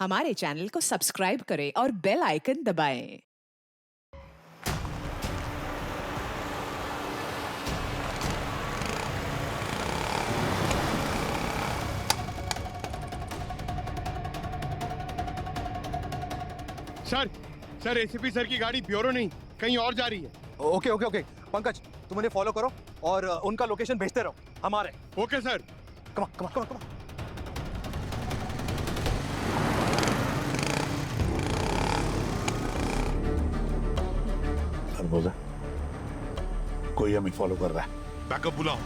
हमारे चैनल को सब्सक्राइब करें और बेल आइकन दबाएं। सर सर एसीपी सर की गाड़ी ब्यूरो नहीं कहीं और जा रही है। ओके ओके ओके पंकज, तुम उन्हें फॉलो करो और उनका लोकेशन भेजते रहो हमारे। Okay sir. Come come come come. बोला कोई हमें फॉलो कर रहा है। बैकअप बुलाओ।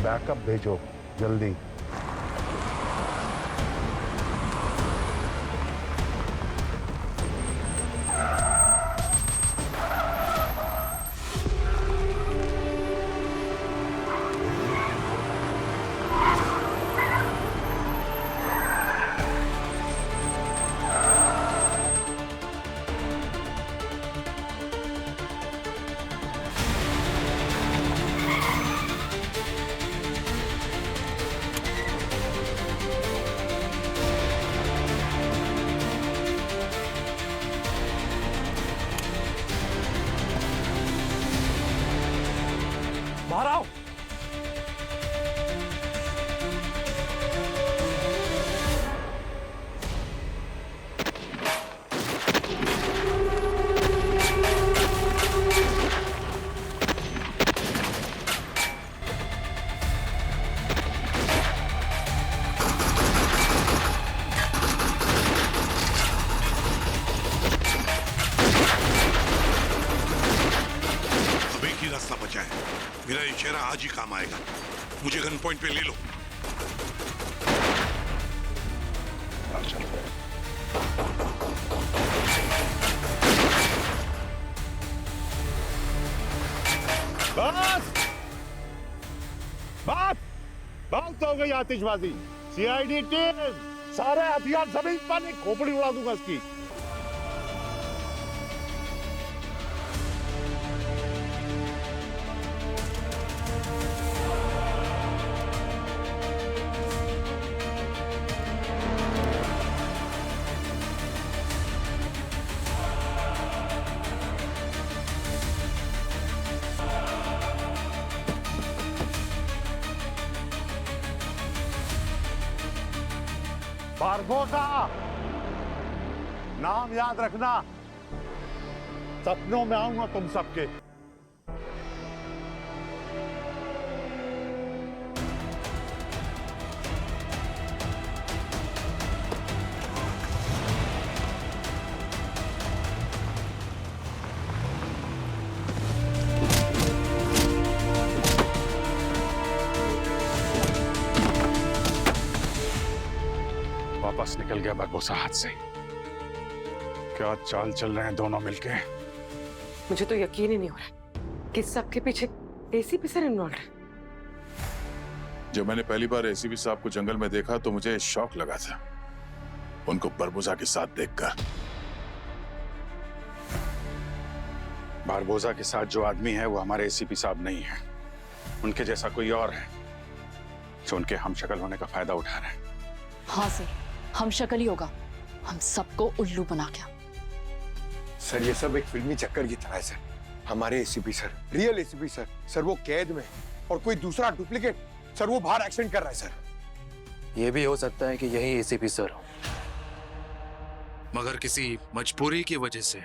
बैकअप भेजो जल्दी। बाहर आओ। अब एक ही रास्ता बचा है। मेरा ये चेहरा आज ही काम आएगा। मुझे गन पॉइंट पे ले लो। बस बस बस हो गई आतिशबाजी। सीआईडी टीम सारे हथियार जमीन पर खोपड़ी उड़ा दूंगा इसकी। बारबोसा नाम याद रखना, सपनों में आऊंगा तुम सबके। वापस निकल गया बारबोसा हाथ से। क्या चाल चल रहे हैं दोनों मिलके। मुझे तो यकीन ही नहीं हो रहा कि सबके पीछे एसीपी सर इन्वॉल्व है। जब मैंने पहली बार एसीपी साहब को जंगल में देखा तो मुझे शौक लगा था उनको बारबोसा के साथ देखकर। बारबोसा के साथ जो आदमी है वो हमारे एसीपी साहब नहीं है। उनके जैसा कोई और है जो उनके हमशक्ल होने का फायदा उठा रहे हैं। हाँ सर, हम शक्ल ही होगा, हम सबको उल्लू बना के। सर ये सब एक फिल्मी चक्कर की तरह है सर। हमारे ACP sir, real ACP sir, sir वो कैद में है और कोई दूसरा डुप्लीकेट सर वो बाहर एक्सीडेंट कर रहा है सर। ये भी हो सकता है कि यही एसीपी सर हो, मगर किसी मजबूरी की वजह से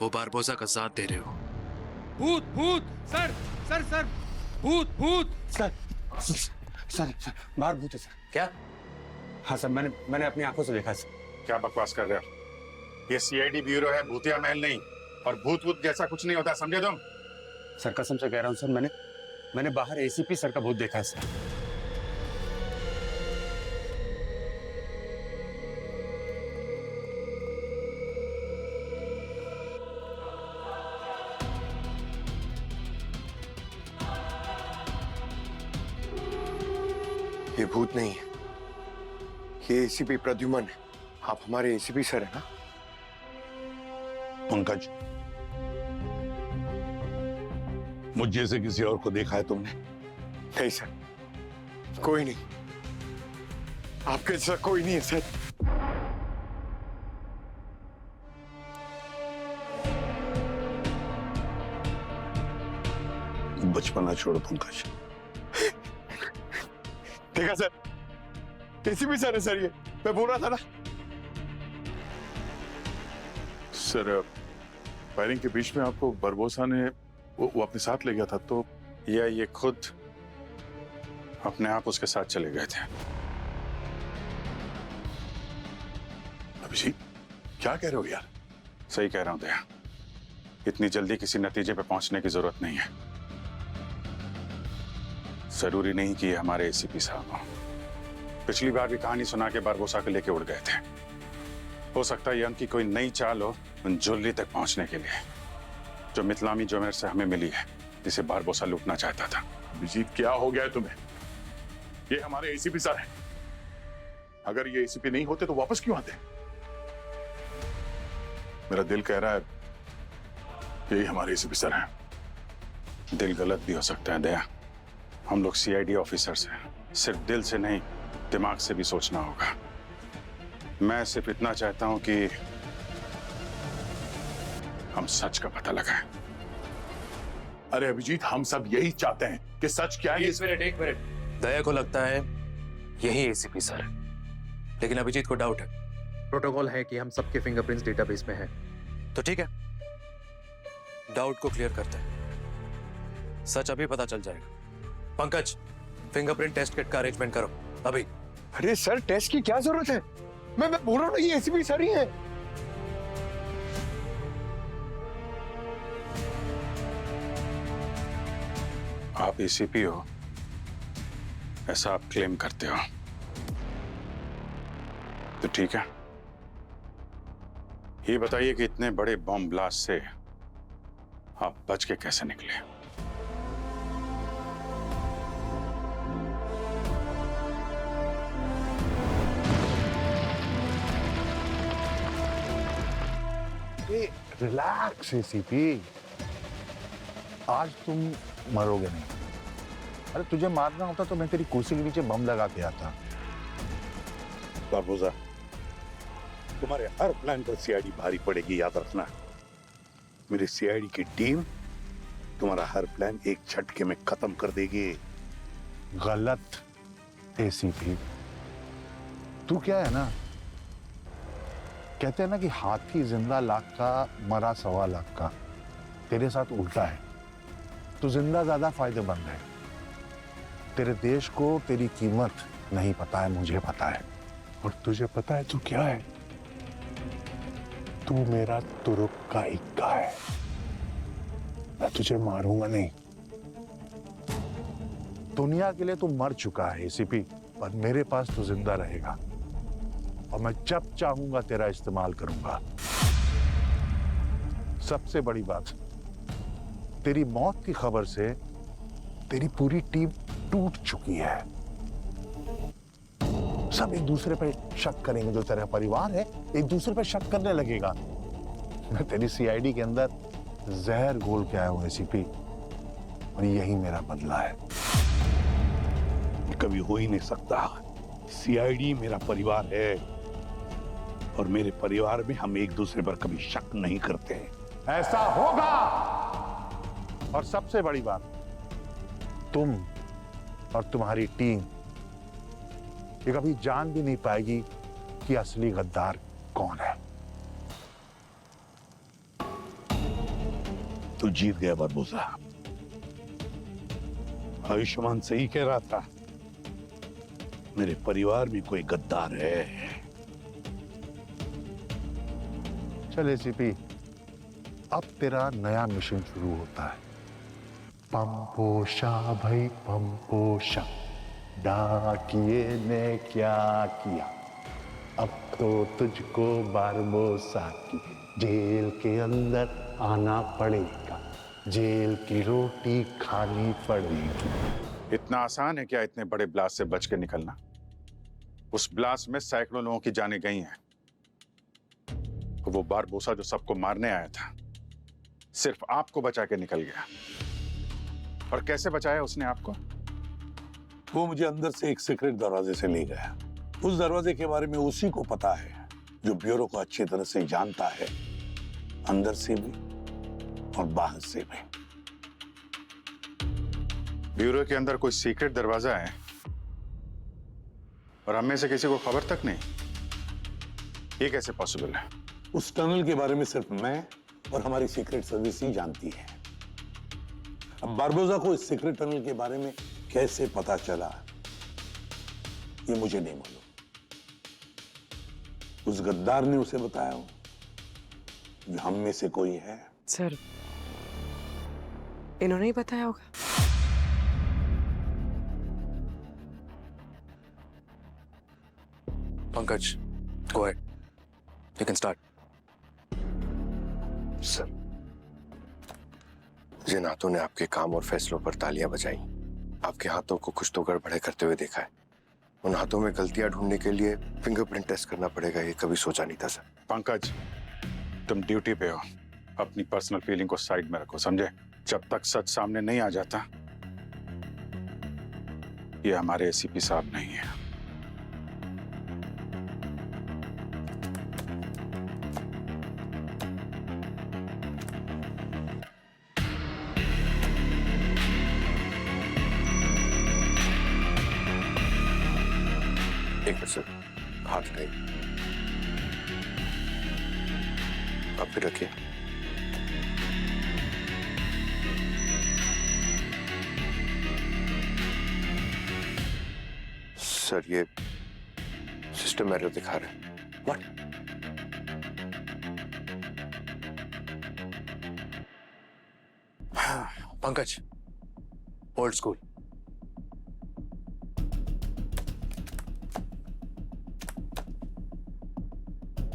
वो बारबोसा का साथ दे रहे हो। भूत भूत सर सर सर भूत भूत सर सर सर बाहर भूत है सर। क्या? हाँ सर, मैंने अपनी आंखों से देखा सर। क्या बकवास कर रहे हो? ये सीआईडी ब्यूरो है, भूतिया महल नहीं। और भूत भूत जैसा कुछ नहीं होता, समझे तुम? सर कसम से कह रहा हूँ सर, मैंने बाहर एसीपी सर का भूत देखा है सर। ये भूत नहीं है, ये एसीपी प्रद्युमन है। आप हमारे एसीपी सर है ना? पंकज, मुझ जैसे किसी और को देखा है तुमने? नहीं सर, कोई नहीं, आपके जैसा कोई नहीं है सर। बचपना छोड़ो पंकज। देखा सर, एसीपी सर है सर, ये मैं बोल रहा था ना। सर, फायरिंग के बीच में आपको बरबोसा ने वो अपने साथ ले गया था, तो या ये खुद अपने आप उसके साथ चले गए थे? अभिजीत, क्या कह रहे हो यार? सही कह रहा हूं दया, इतनी जल्दी किसी नतीजे पे पहुंचने की जरूरत नहीं है। जरूरी नहीं कि ये हमारे एसीपी साहब हों। पिछली बार भी कहानी सुना के बारबोसा को लेके उड़ गए थे। हो सकता है ये उनकी कोई नई चाल हो उन ज्वेलरी तक पहुंचने के लिए, जो मितलामी ज्वेलर से हमें मिली है, जिसे बारबोसा लूटना चाहता था। अभिजीत, क्या हो गया है तुम्हें? ये हमारे एसीपी सर हैं। अगर ये एसीपी नहीं होते तो वापस क्यों आते? मेरा दिल कह रहा है यही हमारे एसीपी सर हैं। दिल गलत भी हो सकता है दया, हम लोग सीआईडी ऑफिसर्स हैं। सिर्फ दिल से नहीं, दिमाग से भी सोचना होगा। मैं सिर्फ इतना चाहता हूं कि हम सच का पता लगाएं। अरे अभिजीत, हम सब यही चाहते हैं कि सच क्या है। एक मिनट। दया को लगता है यही एसीपी सर है, लेकिन अभिजीत को डाउट है। प्रोटोकॉल है कि हम सबके फिंगरप्रिंट्स डेटाबेस में है। तो ठीक है, डाउट को क्लियर करते हैं। सच अभी पता चल जाएगा। पंकज, फिंगरप्रिंट टेस्ट किट का अरेंजमेंट करो अभी। अरे सर, टेस्ट की क्या जरूरत है? मैं बोल रहा हूँ ना, ये एसीपी सर ही है। आप एसीपी हो ऐसा आप क्लेम करते हो, तो ठीक है। ये बताइए कि इतने बड़े बॉम्ब ब्लास्ट से आप बच के कैसे निकले? रिलैक्स एसीपी, आज तुम मरोगे नहीं। अरे तुझे मारना होता तो मैं तेरी कुर्सी के नीचे बम लगा के आता। बारबोसा, तुम्हारे हर प्लान पर सीआईडी भारी पड़ेगी, याद रखना। मेरी सीआईडी की टीम तुम्हारा हर प्लान एक झटके में खत्म कर देगी। गलत एसीपी, तू क्या है ना, कहते हैं ना कि हाथी जिंदा लाख का, मरा 1.25 लाख का। तेरे साथ उल्टा है, तू जिंदा ज्यादा फायदेमंद है। तेरे देश को तेरी कीमत नहीं पता है, मुझे पता है। और तुझे पता है तू क्या है? तू मेरा तुरुप का इक्का है। मैं तुझे मारूंगा नहीं। दुनिया के लिए तू मर चुका है एसीपी, पर मेरे पास तू जिंदा रहेगा और मैं जब चाहूंगा तेरा इस्तेमाल करूंगा। सबसे बड़ी बात, तेरी मौत की खबर से तेरी पूरी टीम टूट चुकी है। सब एक दूसरे पे शक करेंगे, जो तेरा परिवार है एक दूसरे पे शक करने लगेगा। मैं तेरी सीआईडी के अंदर जहर घोल के आया हूं एसीपी, और यही मेरा बदला है। कभी हो ही नहीं सकता। सीआईडी मेरा परिवार है और मेरे परिवार में हम एक दूसरे पर कभी शक नहीं करते। ऐसा होगा। और सबसे बड़ी बात, तुम और तुम्हारी टीम ये कभी जान भी नहीं पाएगी कि असली गद्दार कौन है। तू जीत गया बारबोसा। आयुष्मान सही कह रहा था, मेरे परिवार में कोई गद्दार है। चल एसीपी, अब तेरा नया मिशन शुरू होता है। पंपोशा भाई पंपोशा, डाकिए ने क्या किया, अब तो तुझको बारबोसा की जेल के अंदर आना पड़ेगा, जेल की रोटी खानी पड़ेगी। इतना आसान है क्या इतने बड़े ब्लास्ट से बच के निकलना? उस ब्लास्ट में सैकड़ों लोगों की जानें गई हैं। वो बारबोसा जो सबको मारने आया था सिर्फ आपको बचा के निकल गया। और कैसे बचाया उसने आपको? वो मुझे अंदर से एक सीक्रेट दरवाजे से ले गया। उस दरवाजे के बारे में उसी को पता है जो ब्यूरो को अच्छी तरह से जानता है, अंदर से भी और बाहर से भी। ब्यूरो के अंदर कोई सीक्रेट दरवाजा है और हम में से किसी को खबर तक नहीं? ये कैसे पॉसिबल है? उस टनल के बारे में सिर्फ मैं और हमारी सीक्रेट सर्विस ही जानती है। अब बारबोसा को इस सीक्रेट टनल के बारे में कैसे पता चला ये मुझे नहीं मालूम। उस गद्दार ने उसे बताया हो कि हम में से कोई है। सर, इन्होंने ही बताया होगा। Pankaj, go ahead. You can start. Sir, जिन हाथों ने आपके काम और फैसलों पर तालियां बजाई, आपके हाथों को कुछ तो गड़बड़े करते हुए देखा है। उन हाथों में गलतियां ढूंढने के लिए फिंगरप्रिंट टेस्ट करना पड़ेगा, ये कभी सोचा नहीं था सर। पंकज, तुम ड्यूटी पे हो, अपनी पर्सनल फीलिंग को साइड में रखो, समझे? जब तक सच सामने नहीं आ जाता, ये हमारे एसीपी साहब नहीं है। एक मिनट सर, हाथ उठाइए। आप फिर रखिए। सर, ये सिस्टम एरर दिखा रहा है। व्हाट? Pankaj, old school.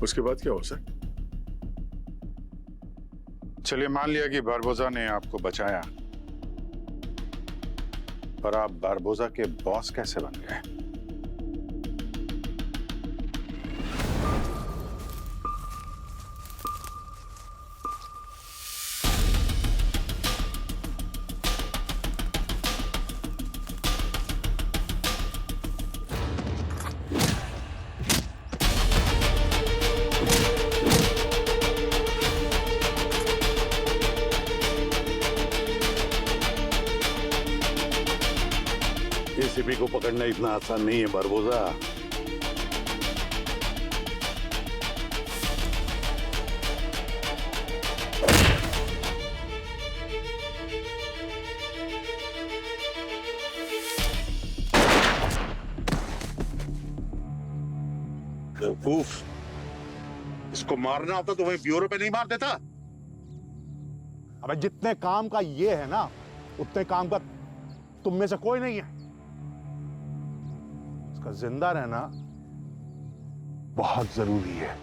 उसके बाद क्या हुआ सर? चलिए मान लिया कि बारबोसा ने आपको बचाया, पर आप बारबोसा के बॉस कैसे बन गए? एसीपी को पकड़ना इतना आसान नहीं है बारबोसा। बेवकूफ, इसको मारना होता तो वही ब्यूरो पे नहीं मार देता। अबे जितने काम का ये है ना, उतने काम का तुम में से कोई नहीं है। इसका जिंदा रहना बहुत जरूरी है।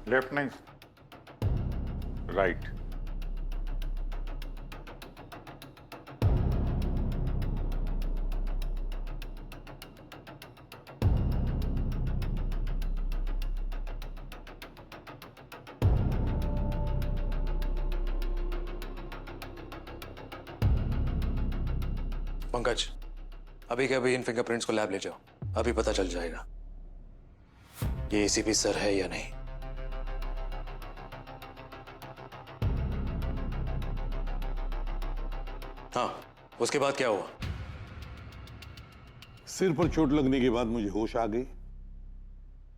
लेफ्ट नहीं, राइट। पंकज, अभी के अभी इन फिंगरप्रिंट्स को लैब ले जाओ, अभी पता चल जाएगा ये एसीपी सर है या नहीं। हाँ, उसके बाद क्या हुआ? सिर पर चोट लगने के बाद मुझे होश आ गई।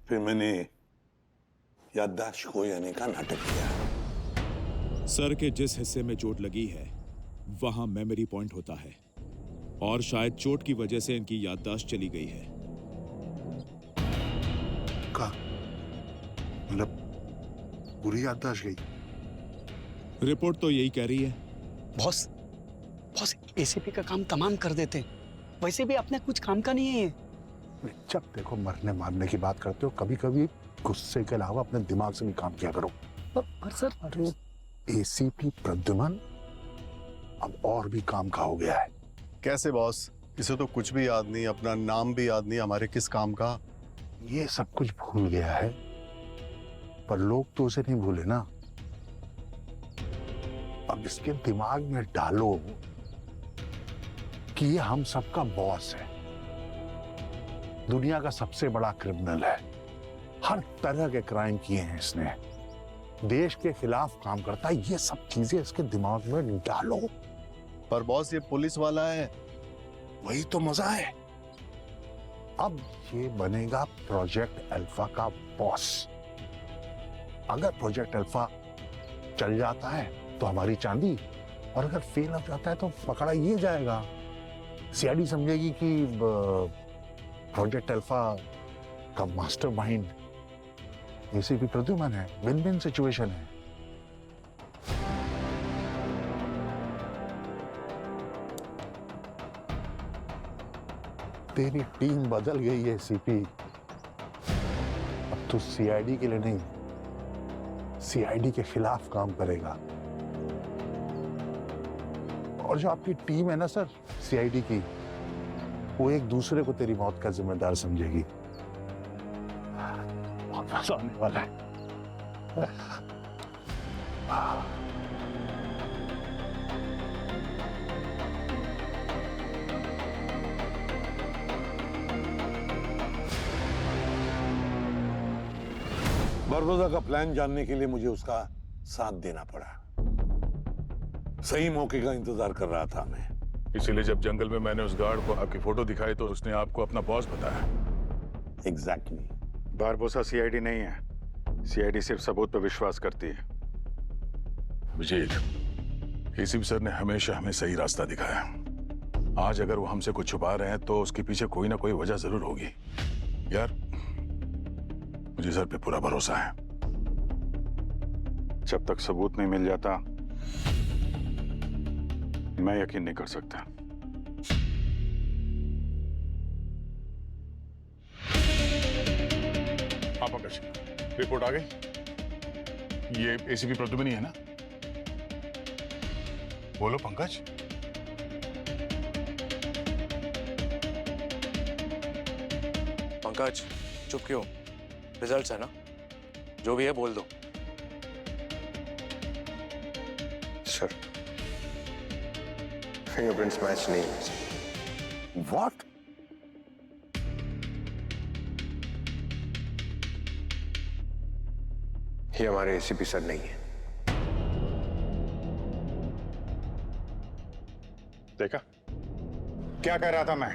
फिर मैंने याददाश्त खो जाने का नाटक किया। सर के जिस हिस्से में चोट लगी है वहां मेमोरी पॉइंट होता है और शायद चोट की वजह से इनकी याददाश्त चली गई है। का मतलब पूरी याददाश्त गई? रिपोर्ट तो यही कह रही है। बॉस, एसीपी का काम तमाम कर देते, वैसे भी अपने कुछ काम का नहीं है ये। जब देखो मरने मारने की बात करते हो, कभी कभी गुस्से के अलावा अपने दिमाग से भी काम किया करो। पर सर, अरे एसीपी प्रद्युमन अब और भी काम का हो गया है। कैसे बॉस? इसे तो कुछ भी याद नहीं, अपना नाम भी याद नहीं, हमारे किस काम का। ये सब कुछ भूल गया है, पर लोग तो उसे नहीं भूले ना। अब इसके दिमाग में डालो कि ये हम सबका बॉस है, दुनिया का सबसे बड़ा क्रिमिनल है, हर तरह के क्राइम किए हैं इसने, देश के खिलाफ काम करता है। ये सब चीजें इसके दिमाग में डालो। पर बॉस ये पुलिस वाला है। वही तो मजा है। अब ये बनेगा प्रोजेक्ट अल्फा का बॉस। अगर प्रोजेक्ट अल्फा चल जाता है तो हमारी चांदी, और अगर फेल हो जाता है तो पकड़ा ये जाएगा। सीआईडी समझेगी कि प्रोजेक्ट अल्फा का मास्टरमाइंड एसीपी प्रद्युमन है। विन विन सिचुएशन है। तेरी टीम बदल गई है सीपी। अब तू सीआईडी के लिए नहीं, सीआईडी के खिलाफ काम करेगा। और जो आपकी टीम है ना सर सीआईडी की, वो एक दूसरे को तेरी मौत का जिम्मेदार समझेगी। बहुत मजा आने वाला है। बारबोसा का प्लान जानने के लिए मुझे उसका साथ देना पड़ा। सही मौके का इंतजार कर रहा था मैं। इसीलिए जब जंगल में मैंने उस गार्ड को आपकी फोटो दिखाई तो उसने आपको अपना बॉस बताया। एग्जैक्टली। बारबोसा सीआईडी नहीं है, सीआईडी सिर्फ सबूत पर विश्वास करती है। विजीत, एसीपी सर ने हमेशा हमें सही रास्ता दिखाया। आज अगर वो हमसे कुछ छुपा रहे हैं तो उसके पीछे कोई ना कोई वजह जरूर होगी। यार, मुझे सर पे पूरा भरोसा है। जब तक सबूत नहीं मिल जाता मैं यकीन नहीं कर सकता। हाँ पंकज, रिपोर्ट आ गई। ये एसीपी प्रद्युमन ही है ना? बोलो पंकज। पंकज, चुप क्यों? रिजल्ट्स है ना, जो भी है बोल दो। सर, फिंगरप्रिंट्स मैच नहीं है। व्हाट? ये हमारे एसीपी सर नहीं है। देखा क्या कह रहा था मैं?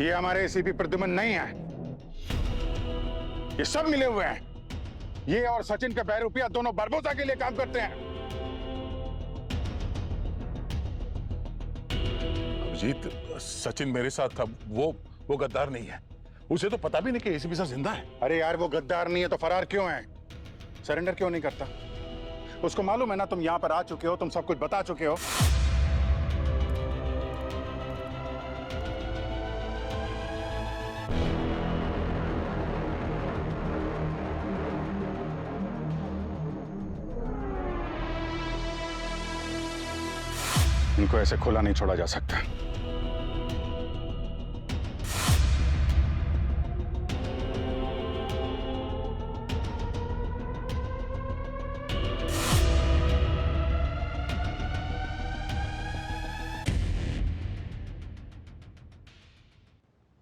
ये हमारे एसीपी प्रद्युमन नहीं है। ये सब मिले हुए हैं। ये और सचिन के बहरूपिया दोनों बारबोसा के लिए काम करते हैं। अभिजीत, सचिन मेरे साथ था। वो गद्दार नहीं है। उसे तो पता भी नहीं कि एसीपी सर जिंदा है। अरे यार, वो गद्दार नहीं है तो फरार क्यों है? सरेंडर क्यों नहीं करता? उसको मालूम है ना तुम यहां पर आ चुके हो, तुम सब कुछ बता चुके हो। इनको ऐसे खुला नहीं छोड़ा जा सकता।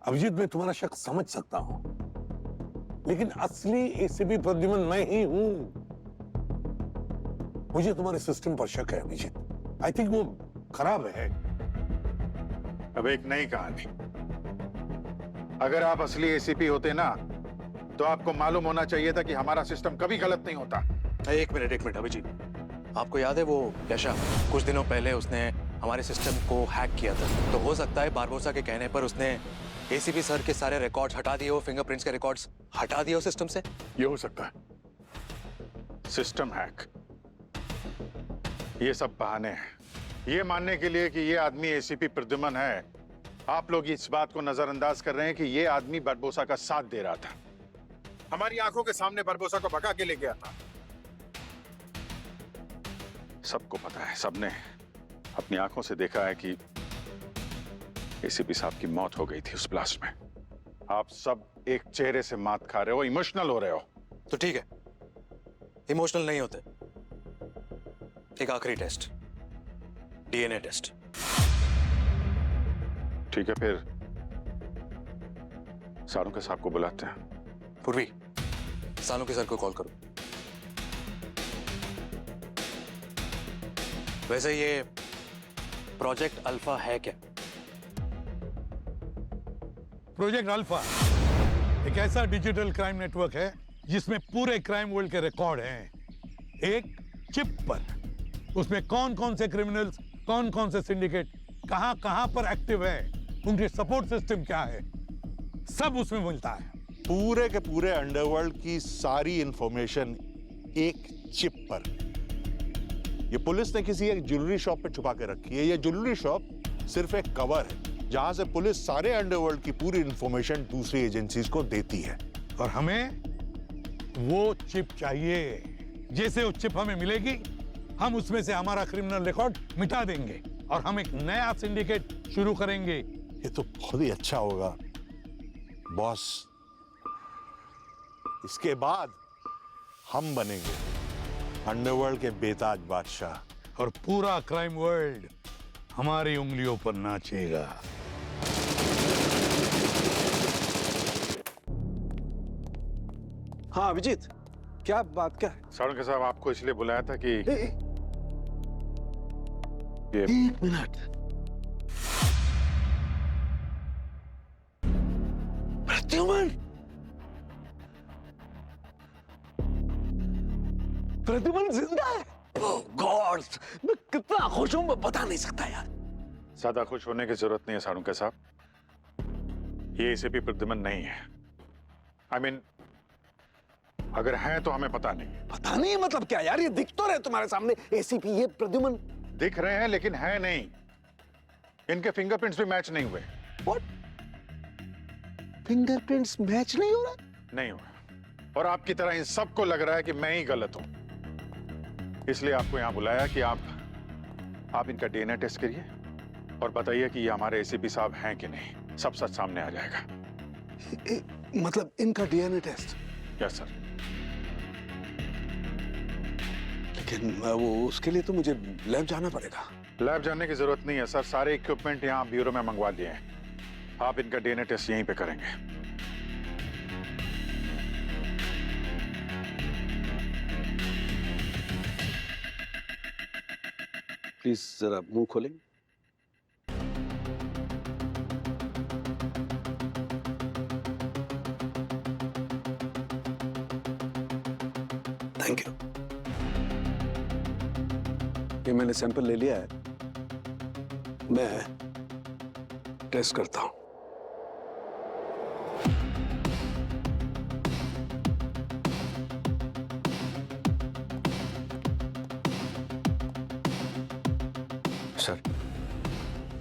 अभिजीत, मैं तुम्हारा शक समझ सकता हूं, लेकिन असली एसीपी प्रद्युमन मैं ही हूं। मुझे तुम्हारे सिस्टम पर शक है अभिजीत। आई थिंक वो खराब है। अब एक नई कहानी। अगर आप असली एसीपी होते ना तो आपको मालूम होना चाहिए था कि हमारा सिस्टम कभी गलत नहीं होता। एक मिनट अभिजीत, आपको याद है वो यशा कुछ दिनों पहले उसने हमारे सिस्टम को हैक किया था? तो हो सकता है बारबोसा के कहने पर उसने एसीपी सर के सारे रिकॉर्ड्स हटा दिए हो, फिंगरप्रिंट्स के रिकॉर्ड्स हटा दिए हो सिस्टम से। ये हो सकता है। सिस्टम हैक, ये सब बहाने हैं ये मानने के लिए कि ये आदमी एसीपी प्रद्युमन है। आप लोग इस बात को नजरअंदाज कर रहे हैं कि ये आदमी बारबोसा का साथ दे रहा था। हमारी आंखों के सामने बारबोसा को भगा के ले गया था। सबको पता है, सबने अपनी आंखों से देखा है कि एसीपी साहब की मौत हो गई थी उस ब्लास्ट में। आप सब एक चेहरे से मात खा रहे हो, इमोशनल हो रहे हो। तो ठीक है, इमोशनल नहीं होते। एक आखिरी टेस्ट, डीएनए टेस्ट। ठीक है, फिर सारुके साहब को बुलाते हैं। पूर्वी, सानुके सर को कॉल करो। वैसे ये प्रोजेक्ट अल्फा है क्या? प्रोजेक्ट अल्फा एक ऐसा डिजिटल क्राइम नेटवर्क है जिसमें पूरे क्राइम वर्ल्ड के रिकॉर्ड हैं एक चिप पर। उसमें कौन कौन से क्रिमिनल्स, कौन कौन से सिंडिकेट कहां कहां पर एक्टिव है, उनके सपोर्ट सिस्टम क्या है, सब उसमें मिलता है। पूरे के पूरे अंडरवर्ल्ड की सारी इंफॉर्मेशन एक चिप पर। ये पुलिस ने किसी एक ज्वेलरी शॉप पे छुपा के रखी है। ये ज्वेलरी शॉप सिर्फ एक कवर है जहां से पुलिस सारे अंडरवर्ल्ड की पूरी इंफॉर्मेशन दूसरी एजेंसीज को देती है। और हमें वो चिप चाहिए। जैसे वो चिप हमें मिलेगी, हम उसमें से हमारा क्रिमिनल रिकॉर्ड मिटा देंगे और हम एक नया सिंडिकेट शुरू करेंगे। ये तो बहुत ही अच्छा होगा बॉस। इसके बाद हम बनेंगे अंडरवर्ल्ड के बेताज बादशाह और पूरा क्राइम वर्ल्ड हमारी उंगलियों पर नाचेगा। हाँ अभिजीत, क्या बात क्या? सारुके साहब, आपको इसलिए बुलाया था कि एक मिनट। प्रद्युमन, प्रद्युमन जिंदा है। ओह गॉड, मैं कितना खुश हूं मैं बता नहीं सकता यार। ज्यादा खुश होने की जरूरत नहीं है सारुके साहब। ये एसीपी प्रद्युमन नहीं है। I mean, अगर हैं तो हमें पता नहीं। पता नहीं मतलब क्या यार, ये दिख तो रहे तुम्हारे सामने एसीपी ये प्रद्युमन। दिख रहे हैं लेकिन है नहीं। इनके फिंगरप्रिंट्स भी मैच नहीं हुए। What? फिंगरप्रिंट्स मैच नहीं हो रहा? नहीं हुआ। और आपकी तरह इन सबको लग रहा है कि मैं ही गलत हूं। इसलिए आपको यहां बुलाया कि आप इनका डीएनए टेस्ट करिए और बताइए कि ये हमारे एसीपी साहब हैं कि नहीं। सब सच सामने आ जाएगा। मतलब इनका डीएनए टेस्ट? Yes sir. लेकिन वो उसके लिए तो मुझे लैब जाना पड़ेगा। लैब जाने की जरूरत नहीं है सर। सारे इक्विपमेंट यहाँ ब्यूरो में मंगवा दिए हैं। आप इनका डीएनए टेस्ट यहीं पे करेंगे। प्लीज जरा मुंह खोलें। Thank you. ये मैंने सैंपल ले लिया है, मैं टेस्ट करता हूं।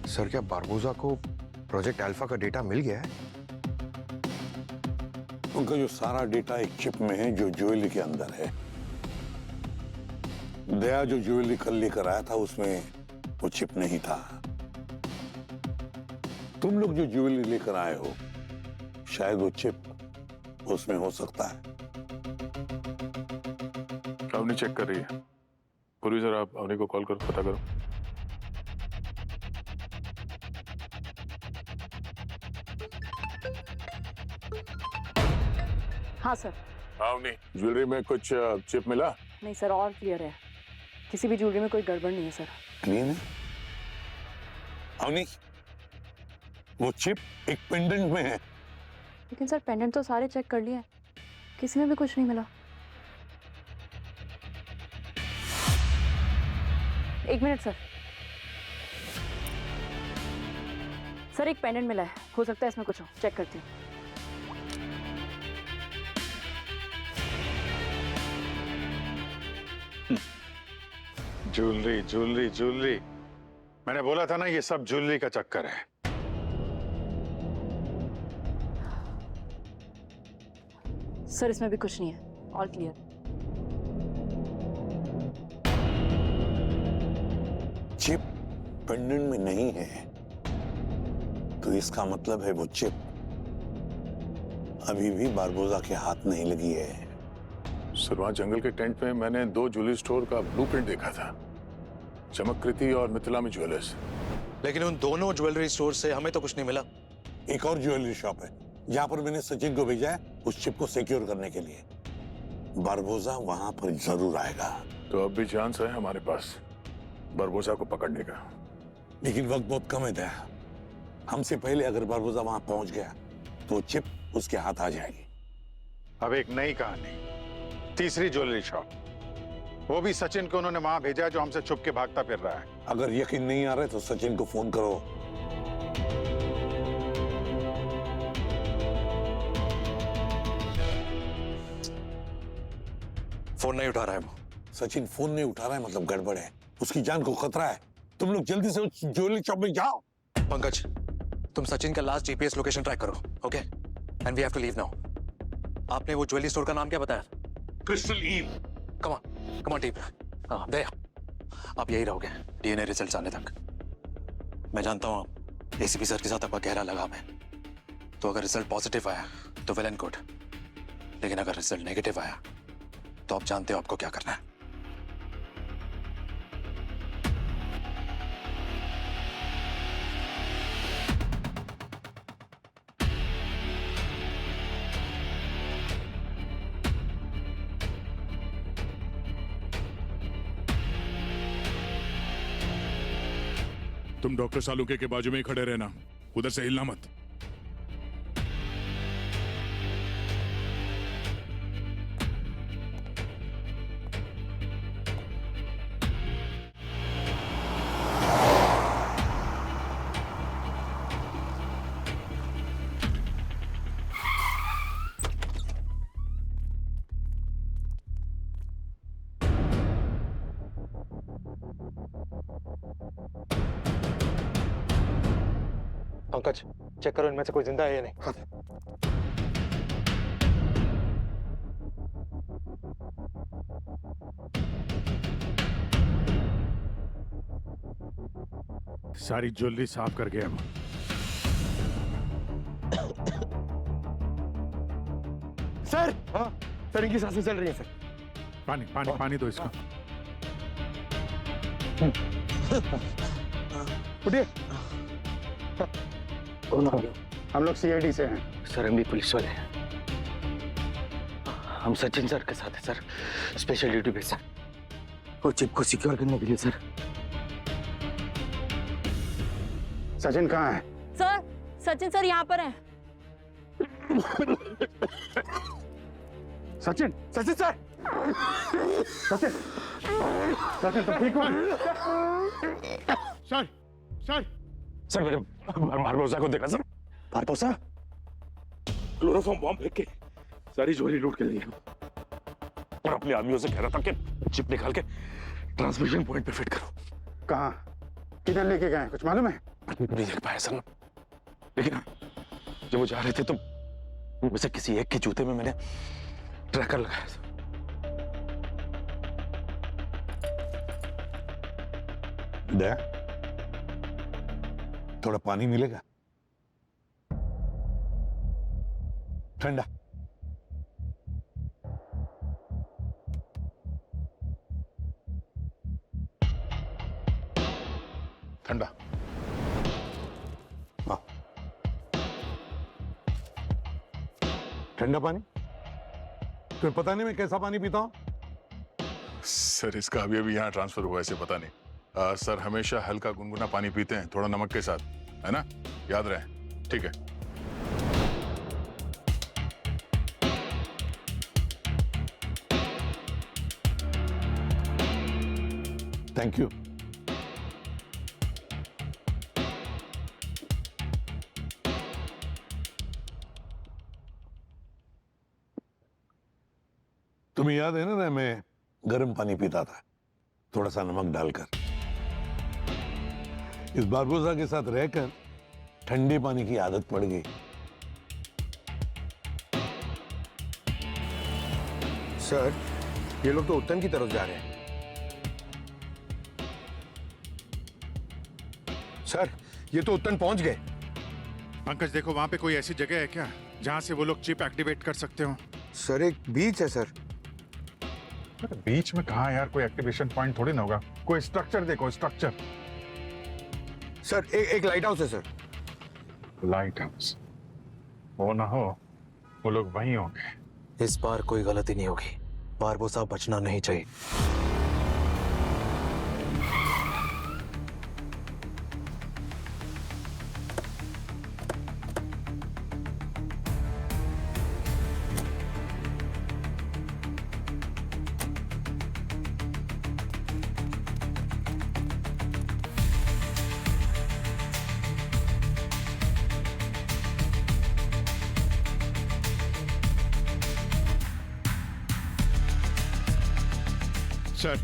सर क्या बारबोसा को प्रोजेक्ट अल्फा का डेटा मिल गया है? उनका जो सारा डेटा एक चिप में है जो ज्वेलरी के अंदर है। दया जो ज्वेलरी कल लेकर आया था उसमें वो चिप नहीं था। तुम लोग जो ज्वेलरी लेकर आए हो शायद वो चिप उसमें हो सकता है। अवनी चेक कर रही है। पूर्वी सर, आप अवनी को कॉल करो, पता करो। हाँ सर। अवनी, ज्वेलरी में कुछ चिप मिला? नहीं सर, और क्लियर है। किसी भी ज्वेलरी में कोई गड़बड़ नहीं है सर। क्लीन है? अवनी, वो चिप एक पेंडेंट में है। लेकिन सर पेंडेंट तो सारे चेक कर लिए हैं, किसी में भी कुछ नहीं मिला। एक मिनट सर। सर एक पेंडेंट मिला है, हो सकता है इसमें कुछ हो, चेक करती हूँ। ज्वेलरी ज्वेलरी ज्वेलरी, मैंने बोला था ना ये सब ज्वेलरी का चक्कर है। सर इसमें भी कुछ नहीं है, ऑल क्लियर। चिप पेंडेंट में नहीं है तो इसका मतलब है वो चिप अभी भी बारबोसा के हाथ नहीं लगी है। सर वहां जंगल के टेंट में मैंने 2 ज्वेलरी स्टोर का ब्लूप्रिंट देखा था, चमकृति और मिथिलामी ज्वेलर्स। लेकिन उन दोनों ज्वेलरी स्टोर से हमें तो कुछ नहीं मिला। एक और ज्वेलरी शॉप है जहां पर मैंने सचिन को भेजा है उस चिप को सिक्योर करने के लिए। बारबोसा वहां पर जरूर आएगा। तो अब भी चांस है हमारे पास बारबोसा को पकड़ने का। लेकिन वक्त बहुत कम है दया। हमसे पहले अगर बारबोसा वहां पहुंच गया तो चिप उसके हाथ आ जाएगी। अब एक नई कहानी, तीसरी ज्वेलरी शॉप, वो भी सचिन को उन्होंने वहां भेजा जो हमसे छुप के भागता फिर रहा है। अगर यकीन नहीं आ रहा है तो सचिन को फोन करो। फोन नहीं उठा रहा है वो। सचिन फोन नहीं उठा रहा है मतलब गड़बड़ है, उसकी जान को खतरा है। तुम लोग जल्दी से उस ज्वेलरी शॉप में जाओ। पंकज, तुम सचिन का लास्ट जीपीएस लोकेशन ट्रैक करो, okay? And we have to leave now. आपने वो ज्वेलरी स्टोर का नाम क्या बताया? Crystal Eve. Come on team. हाँ दया, आप यही रहोगे डीएनए रिजल्ट्स आने तक। मैं जानता हूँ एसीपी सर के साथ आपका गहरा लगाव है, तो अगर रिजल्ट पॉजिटिव आया तो वेल एंड गुड, लेकिन अगर रिजल्ट नेगेटिव आया तो आप जानते हो आपको क्या करना है। तुम डॉक्टर सालुके के बाजू में ही खड़े रहना, उधर से हिलना मत। पंकज, चेक करो इनमें से कोई जिंदा है या नहीं। सारी ज्वेलरी साफ करके अब। सर, हाँ सर, इनकी सांसें चल रही हैं सर। पानी पानी पानी दो इसको। उठिए। हम लोग सीआईडी से हैं। सर हम भी पुलिस वाले हैं। हम सचिन सर के साथ हैं सर, स्पेशल ड्यूटी पे सर, वो चिप को सिक्योर करने के लिए सर। सचिन कहाँ है? सर, सचिन सर यहाँ पर हैं। सचिन, सचिन सर, सचिन, सचिन तुम ठीक हो? सर सर सर मेरे बारबोसा को देखा सर। बारबोसा क्लोरोफॉर्म बॉम्ब फेंक के सारी ज्वेलरी लूट के लिए और अपने आदमियों से कह रहा था कि चिप निकाल के ट्रांसमिशन पॉइंट पे फिट करो। कहाँ, किधर लेके गए कुछ मालूम है? नहीं देख पाया सर, लेकिन जब वो जा रहे थे तो उनमें से किसी एक के जूते में मैंने ट्रैकर लगाया सर। दया, थोड़ा पानी मिलेगा? ठंडा। ठंडा। हाँ। ठंडा पानी? तुम्हें पता नहीं मैं कैसा पानी पीता हूं? सर इसका अभी अभी यहाँ ट्रांसफर हुआ, ऐसे पता नहीं। सर हमेशा हल्का गुनगुना पानी पीते हैं, थोड़ा नमक के साथ, है ना? याद रहे, ठीक है? Thank you. तुम्हें याद है ना मैं गर्म पानी पीता था, थोड़ा सा नमक डालकर। इस बारबोसा के साथ रहकर ठंडे पानी की आदत पड़ गई। सर, ये लोग तो उत्तन की तरफ जा रहे हैं। सर, ये तो उत्तन पहुंच गए। पंकज देखो, वहां पे कोई ऐसी जगह है क्या जहां से वो लोग चिप एक्टिवेट कर सकते हो? सर, एक बीच है सर। बीच में कहा यार, कोई एक्टिवेशन पॉइंट थोड़ी ना होगा। कोई स्ट्रक्चर देखो, स्ट्रक्चर। सर, एक लाइट हाउस है सर। Light house? वो ना हो वो लोग वहीं होंगे। इस बार कोई गलती नहीं होगी, बारबोसा बचना नहीं चाहिए। सर,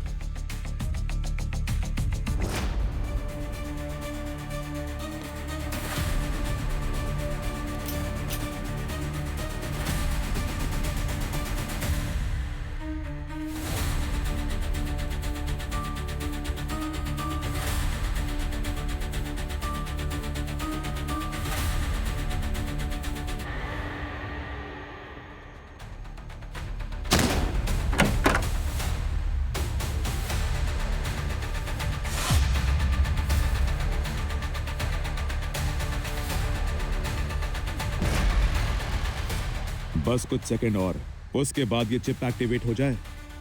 बस कुछ सेकंड और, उसके बाद ये चिप एक्टिवेट हो जाए,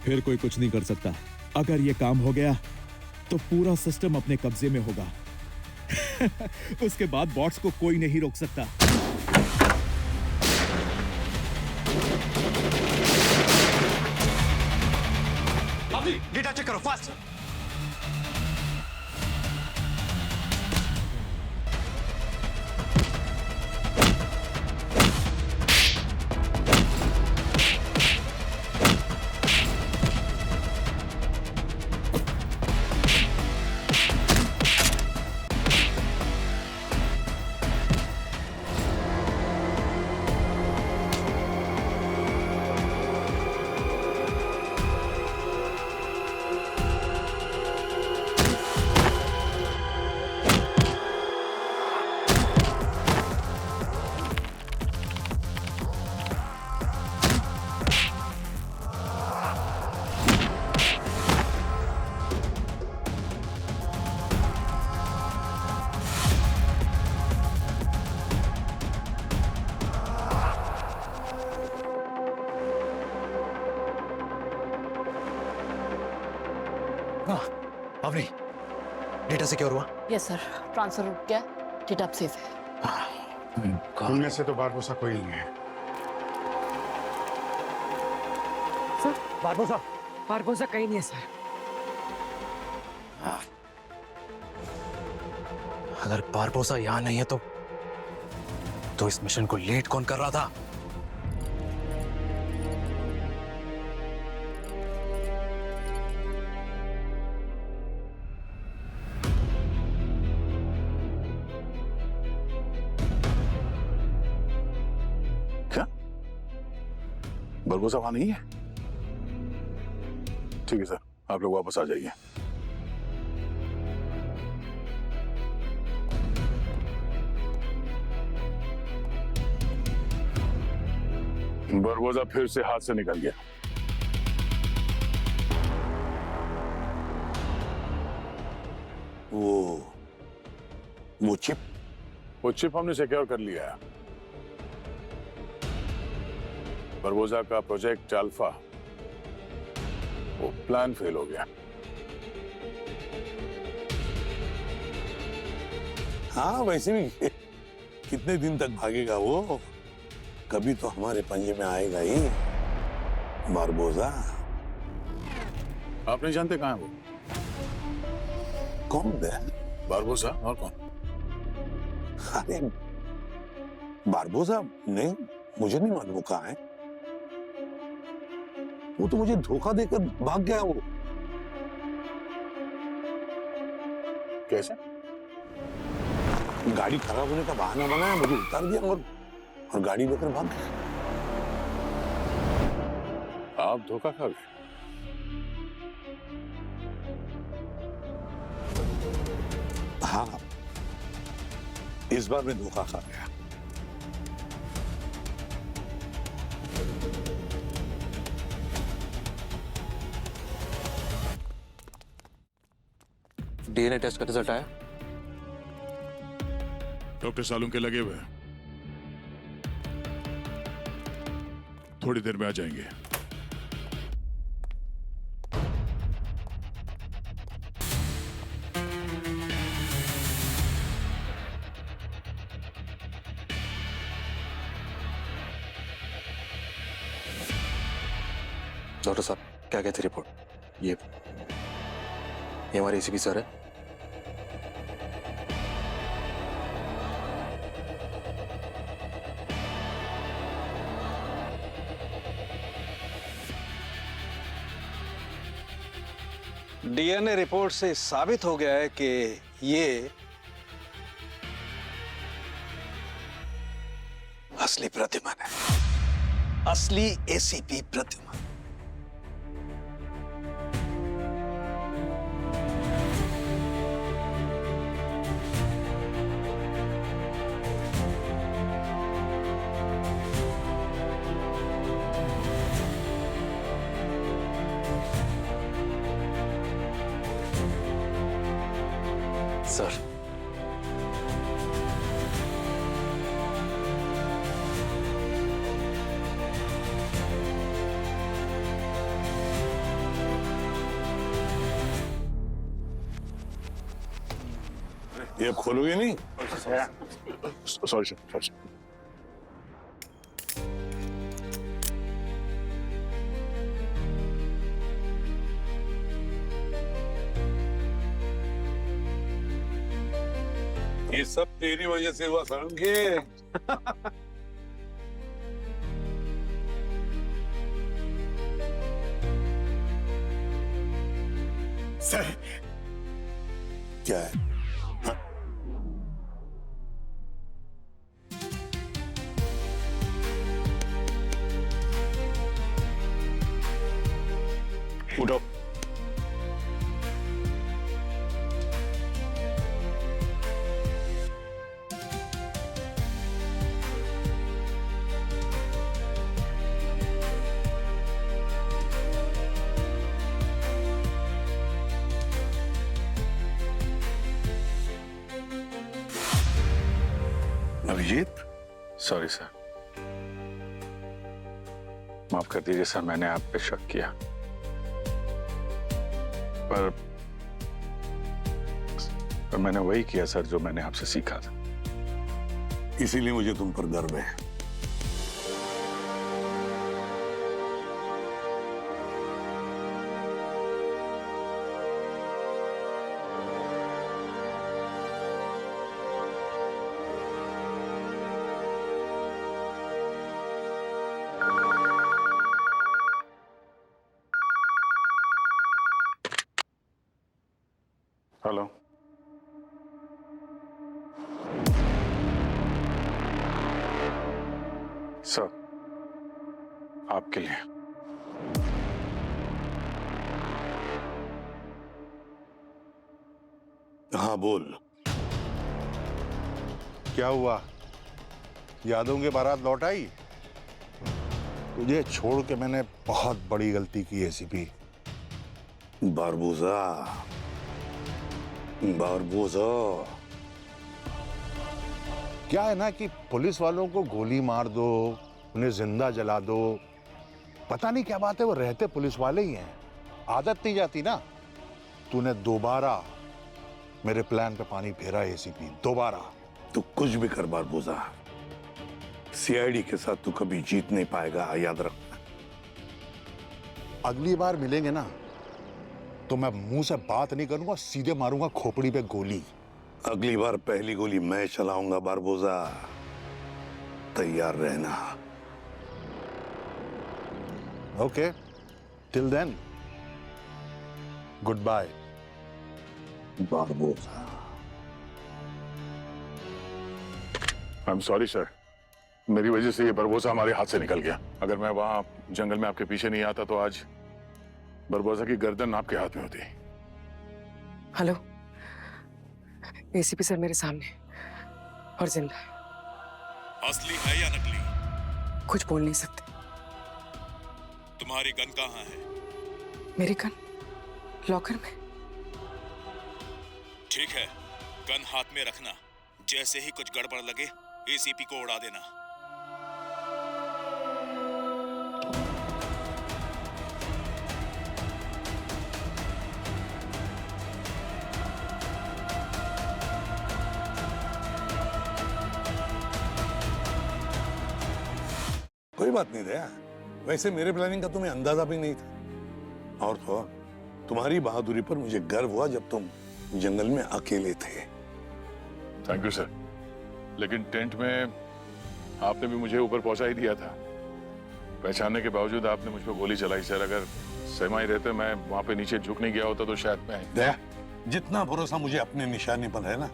फिर कोई कुछ नहीं कर सकता। अगर ये काम हो गया तो पूरा सिस्टम अपने कब्जे में होगा। उसके बाद बॉट्स को कोई नहीं रोक सकता। अभी डेटा चेक करो फास्ट। अवनी, डेटा सिक्योर हुआ? यस सर, ट्रांसफर रुक गया, डेटा अब सेफ है। उनमें से तो बारबोसा कोई नहीं है। सर, बारबोसा कहीं नहीं है सर। अगर बारबोसा यहां नहीं है तो इस मिशन को लेट कौन कर रहा था? बारबोसा वहां नहीं है? ठीक है सर, आप लोग वापस आ जाइए। बारबोसा फिर से हाथ से निकल गया। वो चिप? वो चिप हमने सिक्योर कर लिया है। बारबोसा का प्रोजेक्ट अल्फा, वो प्लान फेल हो गया। हाँ, वैसे भी कितने दिन तक भागेगा वो? कभी तो हमारे पंजे में आएगा ही बारबोसा। आप नहीं जानते कहाँ है वो? कौन है? बारबोसा और कौन? अरे बारबोसा नहीं, मुझे नहीं मालूम वो कहाँ है। वो तो मुझे धोखा देकर भाग गया वो। कैसे? गाड़ी खराब होने का बहाना बनाया, मुझे उतार दिया और गाड़ी लेकर भाग गया। आप धोखा खा गए। हाँ, इस बार मैं धोखा खा गया। डीएनए टेस्ट का रिजल्ट आया? डॉक्टर सालुंके लगे हुए हैं, थोड़ी देर में आ जाएंगे। डॉक्टर साहब क्या कहती रिपोर्ट? ये हमारे एसीपी सर है। डीएनए रिपोर्ट से साबित हो गया है कि ये असली प्रतिमान है, असली एसीपी प्रतिमान। सर, ये अब खोलोगे नहीं? Sorry sir. ये सब तेरी वजह से हुआ सालुंके। सर, क्या है? हाँ? उठो। अभिजीत, सॉरी सर, माफ कर दीजिए सर, मैंने आप पे शक किया, पर मैंने वही किया सर जो मैंने आपसे सीखा था। इसीलिए मुझे तुम पर गर्व है। हेलो, सर, आपके लिए। हाँ बोल। क्या हुआ? यादों की बारात लौट आई? तुझे छोड़ के मैंने बहुत बड़ी गलती की एसीपी। Barbosa, Barbosa. क्या है ना कि पुलिस वालों को गोली मार दो, उन्हें जिंदा जला दो, पता नहीं क्या बात है, वो रहते पुलिस वाले ही हैं, आदत नहीं जाती ना। तूने दोबारा मेरे प्लान पे पानी फेरा एसीपी, दोबारा। तू कुछ भी कर बारबोसा, सीआईडी के साथ तू कभी जीत नहीं पाएगा, याद रखना। अगली बार मिलेंगे ना तो मैं मुंह से बात नहीं करूंगा, सीधे मारूंगा खोपड़ी पे गोली। अगली बार पहली गोली मैं चलाऊंगा बारबोसा, तैयार रहना। Okay, till then, goodbye Barbosa. I am sorry sir, मेरी वजह से ये बरबोसा हमारे हाथ से निकल गया। अगर मैं वहां जंगल में आपके पीछे नहीं आता तो आज बरबोसा की गर्दन आपके हाथ में होती। हेलो, एसीपी सर मेरे सामने और जिंदा है। असली है या नकली? कुछ बोल नहीं सकते। तुम्हारी गन कहाँ है? मेरी गन लॉकर में। ठीक है, गन हाथ में रखना। जैसे ही कुछ गड़बड़ लगे एसीपी को उड़ा देना। कोई बात नहीं दया, वैसे मेरे प्लानिंग का तुम्हें अंदाजा भी नहीं था। और तो तुम्हारी बहादुरी पर मुझे गर्व हुआ जब तुम जंगल में अकेले थे। थैंक यू सर, लेकिन टेंट में आपने भी मुझे ऊपर पहुंचा ही दिया था। पहचानने के बावजूद आपने मुझ पर गोली चलाई सर। अगर सहमा ही रहते मैं वहां पे नीचे झुक नहीं गया होता तो शायद मैं। दया, जितना भरोसा मुझे अपने निशाने पर है ना,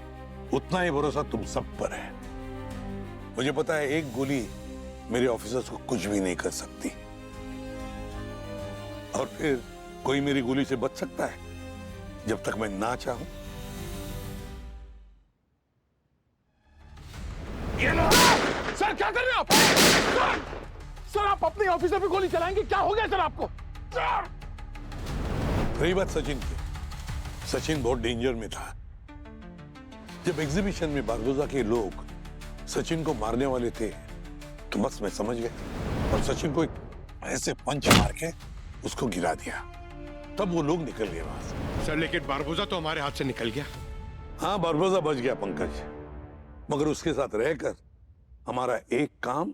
उतना ही भरोसा तुम सब पर है। मुझे पता है एक गोली मेरे ऑफिसर्स को कुछ भी नहीं कर सकती, और फिर कोई मेरी गोली से बच सकता है जब तक मैं ना चाहूं। सर क्या कर रहे हैं आप? सर आप अपने ऑफिसर पे गोली चलाएंगे? क्या हो गया सर आपको? रही बात सचिन की, सचिन बहुत डेंजर में था। जब एग्जीबिशन में बारबोसा के लोग सचिन को मारने वाले थे तो बस मैं समझ गया और सचिन को एक ऐसे पंच मार के उसको गिरा दिया। तब वो लोग निकल गए वहां से। सर लेकिन बारबोसा तो हमारे हाथ से निकल गया। हाँ, बारबोसा बच गया पंकज, मगर उसके साथ रहकर हमारा एक काम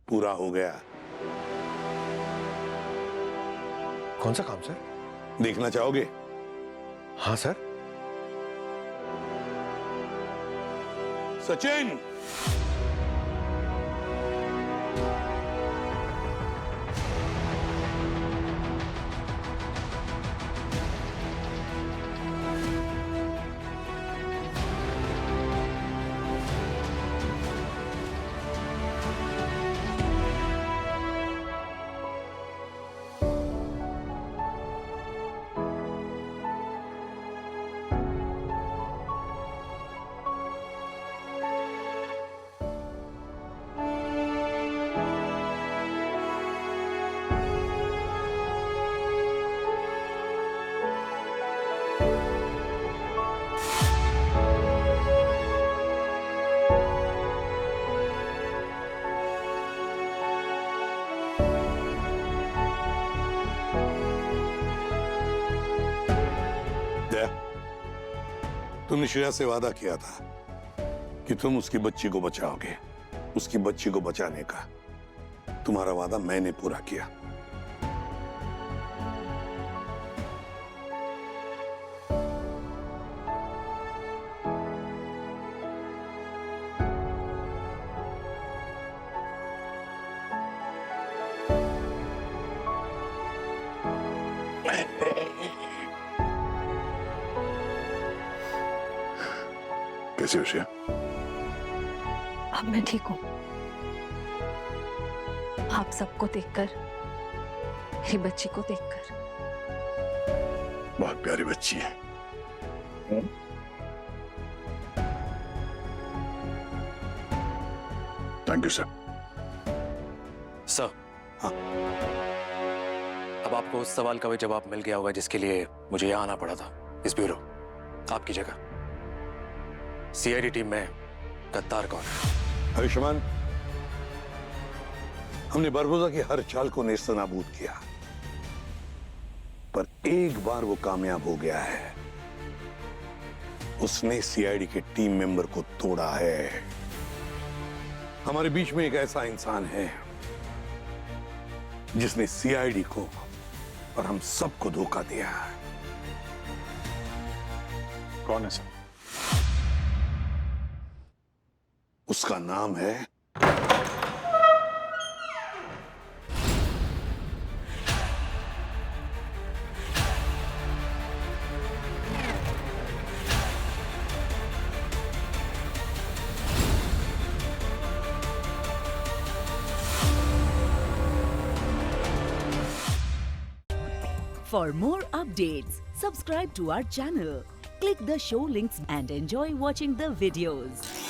पूरा हो गया। कौन सा काम सर? देखना चाहोगे? हाँ सर। सचिन, तुमने श्रेया से वादा किया था कि तुम उसकी बच्ची को बचाओगे। उसकी बच्ची को बचाने का तुम्हारा वादा मैंने पूरा किया। कैसी हो श्रेया? अब मैं ठीक हूँ। आप सबको देखकर, मेरी बच्ची को देखकर। बहुत प्यारी बच्ची है। Thank you sir. सर, हाँ, अब आपको उस सवाल का भी जवाब मिल गया होगा जिसके लिए मुझे यहाँ आना पड़ा था इस ब्यूरो। आपकी जगह सीआईडी टीम में गद्दार कौन है? आयुष्मान, हमने बारबोसा की हर चाल को नेस्तनाबूद किया, पर एक बार वो कामयाब हो गया है। उसने सीआईडी के टीम मेंबर को तोड़ा है। हमारे बीच में एक ऐसा इंसान है जिसने सीआईडी को और हम सबको धोखा दिया। कौन है सर? उसका नाम है For more updates, subscribe to our channel, click the show links and enjoy watching the videos.